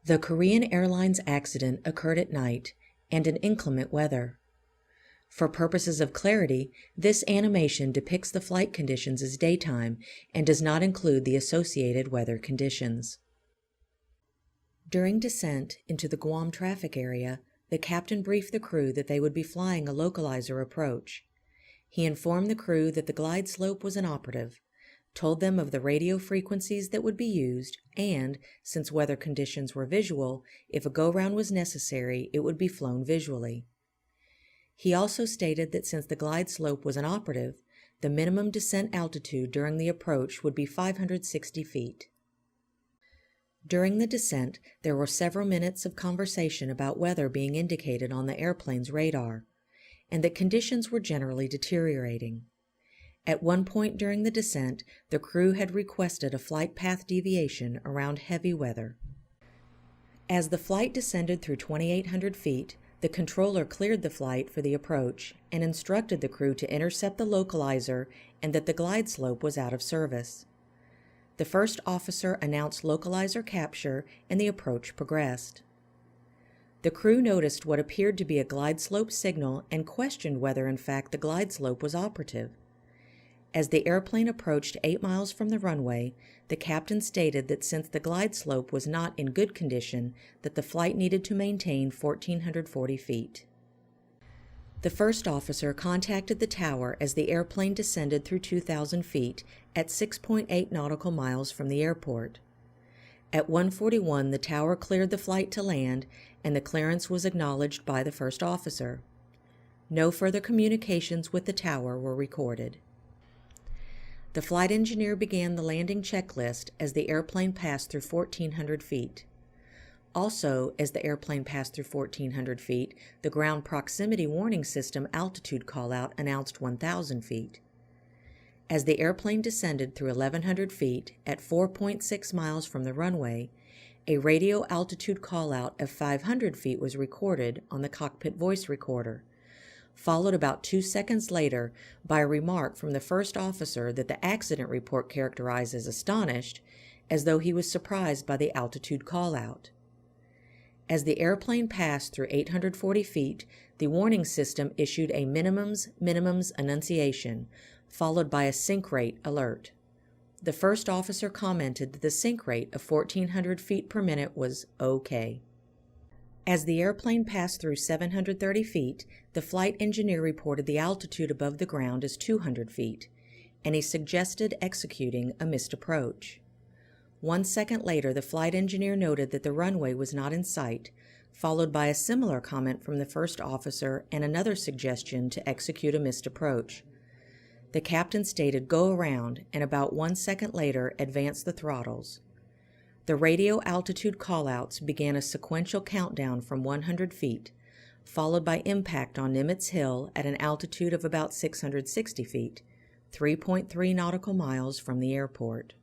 The Korean Airlines accident occurred at night and in inclement weather. For purposes of clarity, this animation depicts the flight conditions as daytime and does not include the associated weather conditions. During descent into the Guam traffic area, the captain briefed the crew that they would be flying a localizer approach. He informed the crew that the glide slope was inoperative, told them of the radio frequencies that would be used, and, since weather conditions were visual, if a go-round was necessary, it would be flown visually. He also stated that since the glide slope was inoperative, the minimum descent altitude during the approach would be 560 feet. During the descent, there were several minutes of conversation about weather being indicated on the airplane's radar, and that conditions were generally deteriorating. At one point during the descent, the crew had requested a flight path deviation around heavy weather. As the flight descended through 2,800 feet, the controller cleared the flight for the approach and instructed the crew to intercept the localizer and that the glide slope was out of service. The first officer announced localizer capture and the approach progressed. The crew noticed what appeared to be a glide slope signal and questioned whether in fact the glide slope was operative. As the airplane approached 8 miles from the runway, the captain stated that since the glide slope was not in good condition, that the flight needed to maintain 1,440 feet. The first officer contacted the tower as the airplane descended through 2,000 feet at 6.8 nautical miles from the airport. At 1:41, the tower cleared the flight to land, and the clearance was acknowledged by the first officer. No further communications with the tower were recorded. The flight engineer began the landing checklist as the airplane passed through 1,400 feet. Also, as the airplane passed through 1,400 feet, the ground proximity warning system altitude callout announced 1,000 feet. As the airplane descended through 1,100 feet at 4.6 miles from the runway, a radio altitude callout of 500 feet was recorded on the cockpit voice recorder, followed about 2 seconds later by a remark from the first officer that the accident report characterized as astonished, as though he was surprised by the altitude callout. As the airplane passed through 840 feet, the warning system issued a minimums annunciation, followed by a sink rate alert. The first officer commented that the sink rate of 1,400 feet per minute was okay. As the airplane passed through 730 feet, the flight engineer reported the altitude above the ground as 200 feet, and he suggested executing a missed approach. 1 second later, the flight engineer noted that the runway was not in sight, followed by a similar comment from the first officer and another suggestion to execute a missed approach. The captain stated, "Go around," and about 1 second later advanced the throttles. The radio altitude callouts began a sequential countdown from 100 feet, followed by impact on Nimitz Hill at an altitude of about 660 feet, 3.3 nautical miles from the airport.